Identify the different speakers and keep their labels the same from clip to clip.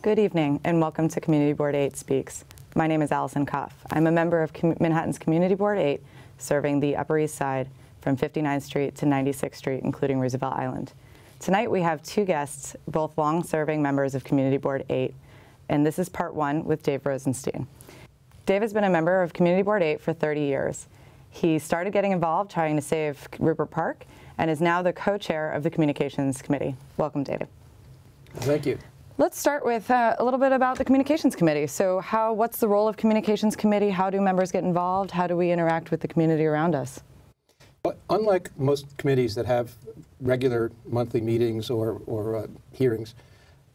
Speaker 1: Good evening and welcome to Community Board 8 Speaks. My name is Allison Koff. I'm a member of Manhattan's Community Board 8, serving the Upper East Side from 59th Street to 96th Street, including Roosevelt Island. Tonight we have two guests, both long-serving members of Community Board 8, and this is part one with Dave Rosenstein. Dave has been a member of Community Board 8 for 30 years. He started getting involved trying to save Rupert Park and is now the co-chair of the Communications Committee. Welcome, Dave.
Speaker 2: Thank you.
Speaker 1: Let's start with a little bit about the Communications Committee. So what's the role of Communications Committee? How do members get involved? How do we interact with the community around us?
Speaker 2: Well, unlike most committees that have regular monthly meetings or hearings,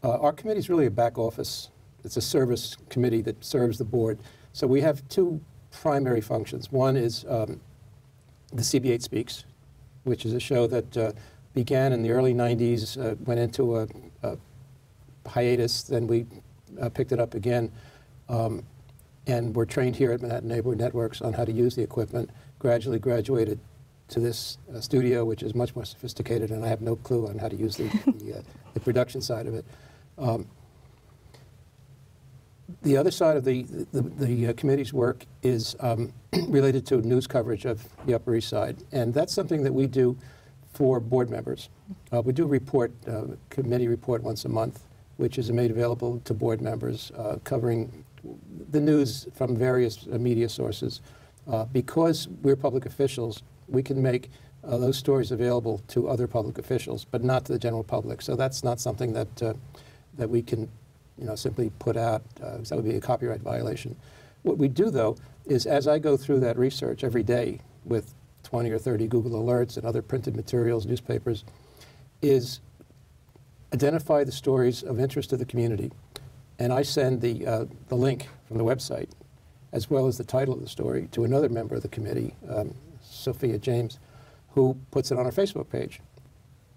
Speaker 2: our committee is really a back office. It's a service committee that serves the board. So we have two primary functions. One is the CB8 Speaks, which is a show that began in the early 90s, went into a hiatus, then we picked it up again, and we're trained here at Manhattan Neighborhood Networks on how to use the equipment, gradually graduated to this studio, which is much more sophisticated, and I have no clue on how to use the production side of it. The other side of the committee's work is related to news coverage of the Upper East Side, and that's something that we do for board members. We do a report, committee report once a month, which is made available to board members, covering the news from various media sources. Because we're public officials, we can make those stories available to other public officials, but not to the general public. So that's not something that that we can, simply put out, because that would be a copyright violation. What we do, though, is as I go through that research every day with 20 or 30 Google Alerts and other printed materials, newspapers, is identify the stories of interest to the community, and I send the link from the website, as well as the title of the story, to another member of the committee, Sophia James, who puts it on our Facebook page.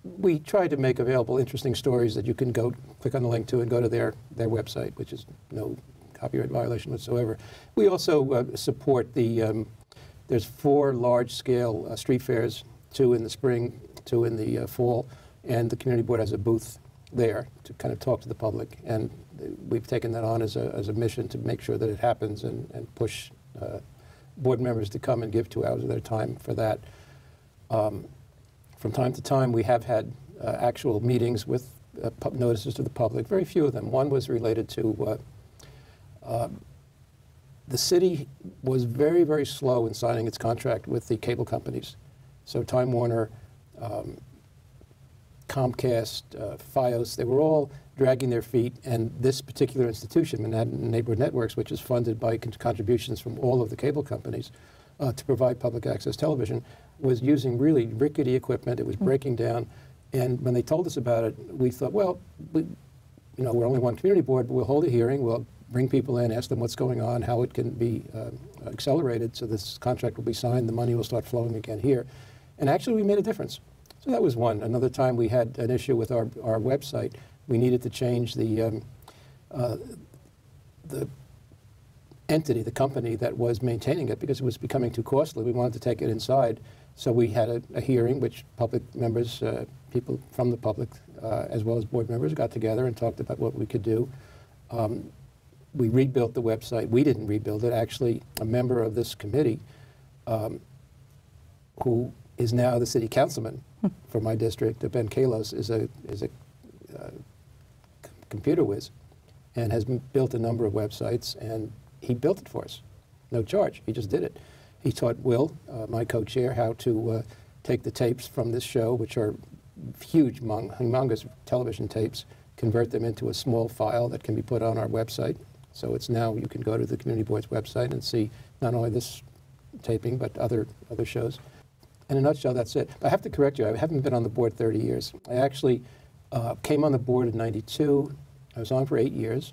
Speaker 2: We try to make available interesting stories that you can go click on the link to and go to their website, which is no copyright violation whatsoever. We also support the, there's 4 large-scale street fairs, 2 in the spring, 2 in the fall, and the community board has a booth there to kind of talk to the public, and we've taken that on as a mission to make sure that it happens and push board members to come and give 2 hours of their time for that. From time to time, we have had actual meetings with notices to the public, very few of them. One was related to the city was very, very slow in signing its contract with the cable companies. So Time Warner, Comcast, Fios, they were all dragging their feet, and this particular institution, Manhattan Neighborhood Networks, which is funded by contributions from all of the cable companies to provide public access television, was using really rickety equipment. It was breaking down, and when they told us about it, we thought, well, we're only one community board, but we'll hold a hearing, we'll bring people in, ask them what's going on, how it can be accelerated so this contract will be signed, the money will start flowing again here. And actually, we made a difference. So that was one. Another time we had an issue with our website. We needed to change the entity, the company that was maintaining it, because it was becoming too costly. We wanted to take it inside. So we had a hearing, which public members, people from the public, as well as board members, got together and talked about what we could do. We rebuilt the website. We didn't rebuild it. Actually, a member of this committee, who is now the city councilman for my district, Ben Kalos, is a computer whiz and has built a number of websites, and he built it for us. No charge. He just did it. He taught Will, my co-chair, how to take the tapes from this show, which are huge, humongous television tapes, convert them into a small file that can be put on our website. So it's now, you can go to the community board's website and see not only this taping, but other shows. In a nutshell, that's it. I have to correct you. I haven't been on the board 30 years. I actually came on the board in '92. I was on for 8 years.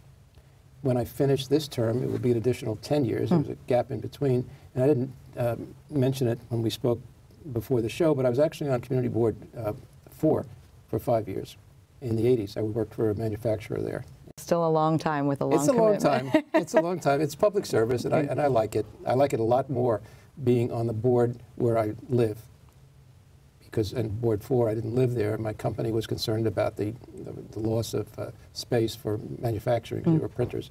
Speaker 2: When I finished this term, it would be an additional 10 years. There was a gap in between. And I didn't mention it when we spoke before the show, but I was actually on community board 4 for 5 years. In the 80s, I worked for a manufacturer there.
Speaker 1: Still a long time with a long commitment.
Speaker 2: It's a long time. It's a long time. It's public service, and I like it. I like it a lot more being on the board where I live. Because in Board 4, I didn't live there. My company was concerned about the the loss of space for manufacturing, because there were printers.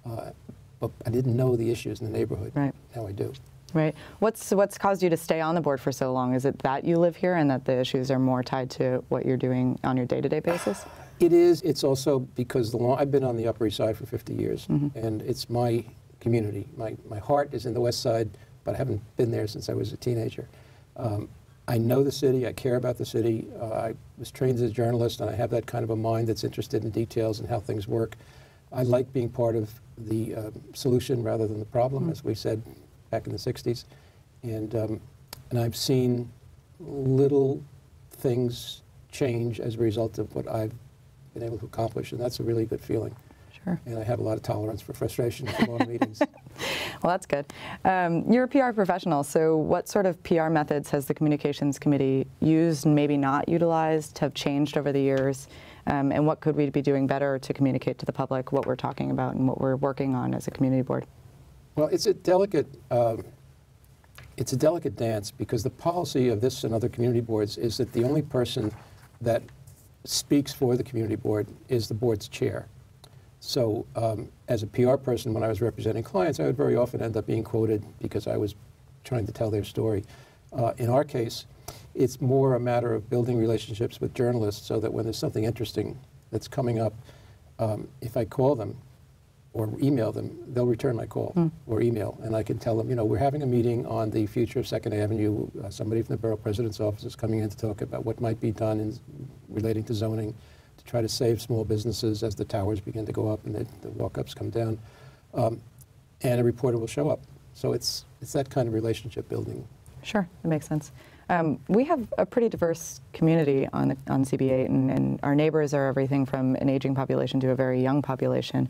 Speaker 2: But I didn't know the issues in the neighborhood.
Speaker 1: Right.
Speaker 2: Now I do.
Speaker 1: Right. What's caused you to stay on the board for so long? Is it that you live here and that the issues are more tied to what you're doing on your day-to-day basis?
Speaker 2: It is. It's also because I've been on the Upper East Side for 50 years, and it's my community. My heart is in the West Side, but I haven't been there since I was a teenager. I know the city. I care about the city. I was trained as a journalist, and I have that kind of a mind that's interested in details and how things work. I like being part of the solution rather than the problem, as we said back in the 60s. And I've seen little things change as a result of what I've been able to accomplish, and that's a really good feeling.
Speaker 1: Sure.
Speaker 2: And I have a lot of tolerance for frustration for long meetings.
Speaker 1: Well, that's good. You're a PR professional, so what sort of PR methods has the Communications Committee used and maybe not utilized, have changed over the years? And what could we be doing better to communicate to the public what we're talking about and what we're working on as a community board?
Speaker 2: Well, it's a delicate dance, because the policy of this and other community boards is that the only person that speaks for the community board is the board's chair. So as a PR person, when I was representing clients, I would very often end up being quoted because I was trying to tell their story. In our case, it's more a matter of building relationships with journalists so that when there's something interesting that's coming up, if I call them or email them, they'll return my call or email, and I can tell them, you know, we're having a meeting on the future of 2nd Avenue. Somebody from the Borough President's office is coming in to talk about what might be done in relating to zoning to try to save small businesses as the towers begin to go up and the walk-ups come down. And a reporter will show up. So it's that kind of relationship building.
Speaker 1: Sure, that makes sense. We have a pretty diverse community on CB8, and our neighbors are everything from an aging population to a very young population.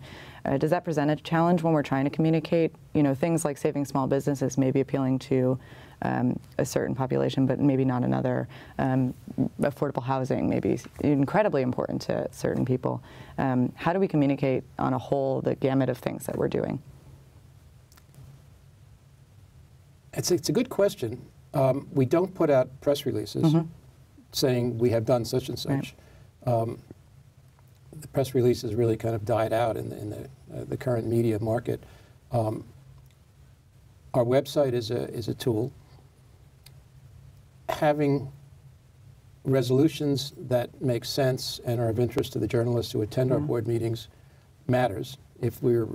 Speaker 1: Does that present a challenge when we're trying to communicate? You know, things like saving small businesses may be appealing to a certain population, but maybe not another. Affordable housing may be incredibly important to certain people. How do we communicate on a whole the gamut of things that we're doing?
Speaker 2: It's a good question. We don't put out press releases saying we have done such and such. Right. The press releases really kind of died out in the current media market. Our website is a tool. Having resolutions that make sense and are of interest to the journalists who attend our board meetings matters. If we're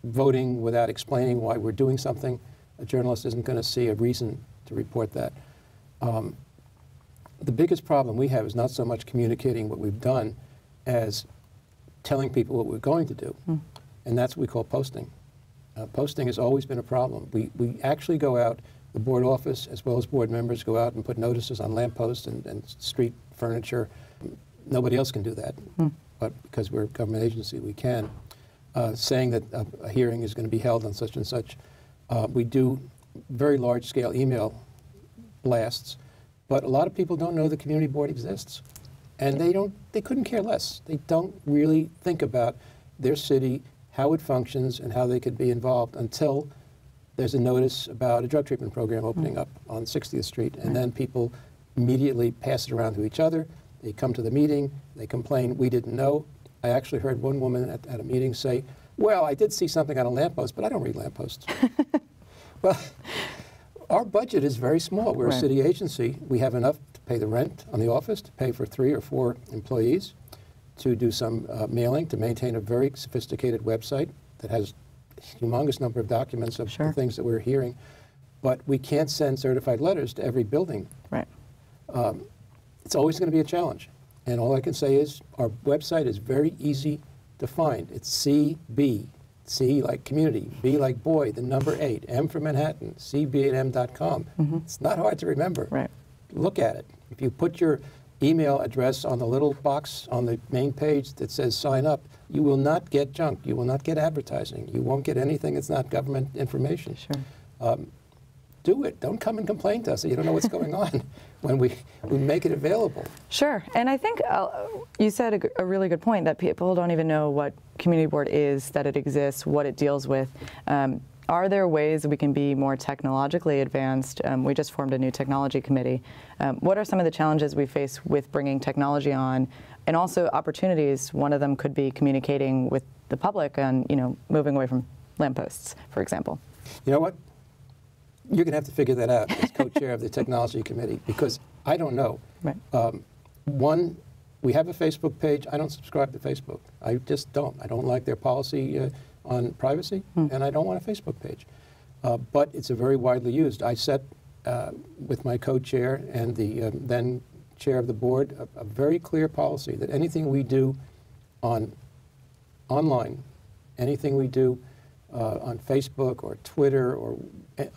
Speaker 2: voting without explaining why we're doing something, a journalist isn't going to see a reason to report that. The biggest problem we have is not so much communicating what we've done as telling people what we're going to do. And that's what we call posting. Posting has always been a problem. We actually go out, the board office as well as board members go out and put notices on lampposts and street furniture. Nobody else can do that, but because we're a government agency, we can. Saying that a hearing is going to be held on such and such. We do very large-scale email blasts, but a lot of people don't know the community board exists, and they couldn't care less. They don't really think about their city, how it functions, and how they could be involved until there's a notice about a drug treatment program opening up on 60th Street, and then people immediately pass it around to each other. They come to the meeting, they complain, we didn't know. I actually heard one woman at a meeting say, well, I did see something on a lamppost, but I don't read lampposts. Well, our budget is very small. We're a city agency. We have enough to pay the rent on the office, to pay for 3 or 4 employees, to do some mailing, to maintain a very sophisticated website that has a humongous number of documents of the things that we're hearing. But we can't send certified letters to every building. Right. It's always going to be a challenge. And all I can say is our website is very easy to find. It's CB, C like community, B like boy, the number 8, M for Manhattan, cb8m.com. It's not hard to remember. Right. Look at it. If you put your email address on the little box on the main page that says sign up, you will not get junk. You will not get advertising. You won't get anything that's not government information. Sure. Do it. Don't come and complain to us that you don't know what's going on when we make it available. Sure. And I think you said a really good point that people don't even know what community board is, that it exists, what it deals with.
Speaker 1: Are there ways we can be more technologically advanced? We just formed a new technology committee. What are some of the challenges we face with bringing technology on, and also opportunities? One of them could be communicating with the public and, moving away from lampposts, for example.
Speaker 2: You know what? You're going to have to figure that out as co-chair of the technology committee, because I don't know.
Speaker 1: Right.
Speaker 2: One, we have a Facebook page. I don't subscribe to Facebook. I just don't. I don't like their policy on privacy, and I don't want a Facebook page. But it's a very widely used. I set with my co-chair and the then chair of the board a very clear policy that anything we do online, anything we do on Facebook or Twitter or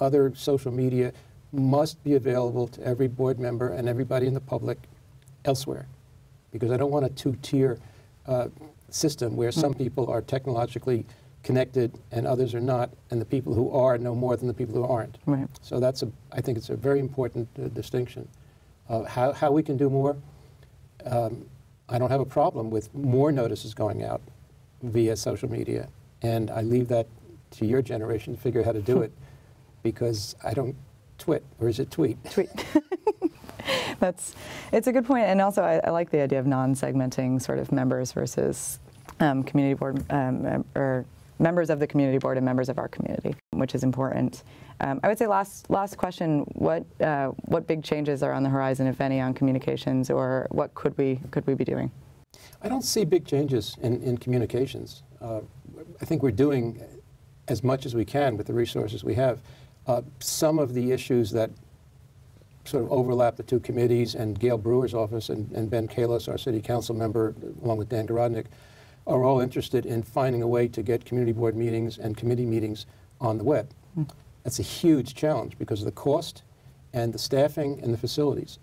Speaker 2: other social media must be available to every board member and everybody in the public elsewhere, because I don't want a two-tier system where some people are technologically connected and others are not, and the people who are know more than the people who aren't.
Speaker 1: Right.
Speaker 2: So I think it's a very important distinction. How we can do more, I don't have a problem with more notices going out via social media, and I leave that to your generation to figure out how to do it, because I don't twit, or is it tweet?
Speaker 1: Tweet. It's a good point, and also I like the idea of non-segmenting sort of members versus community board, or members of the community board and members of our community, which is important. I would say last question, what big changes are on the horizon, if any, on communications, or what could we be doing?
Speaker 2: I don't see big changes in communications. I think we're doing as much as we can with the resources we have. Some of the issues that sort of overlap the two committees, and Gail Brewer's office and Ben Kalos, our city council member, along with Dan Garodnick, are all interested in finding a way to get community board meetings and committee meetings on the web. That's a huge challenge because of the cost and the staffing and the facilities.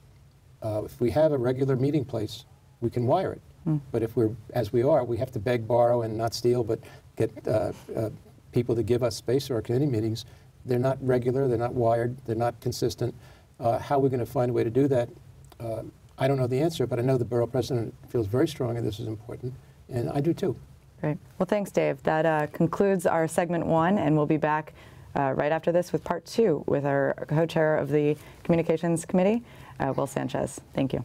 Speaker 2: If we have a regular meeting place, we can wire it. But if we're, as we are, we have to beg, borrow, and not steal, but get people to give us space for our committee meetings. They're not regular, they're not wired, they're not consistent. How are we going to find a way to do that? I don't know the answer, but I know the borough president feels very strongly this is important, and I do too.
Speaker 1: Great. Well, thanks, Dave. That concludes our segment 1, and we'll be back right after this with part 2 with our co-chair of the Communications Committee, Will Sanchez. Thank you.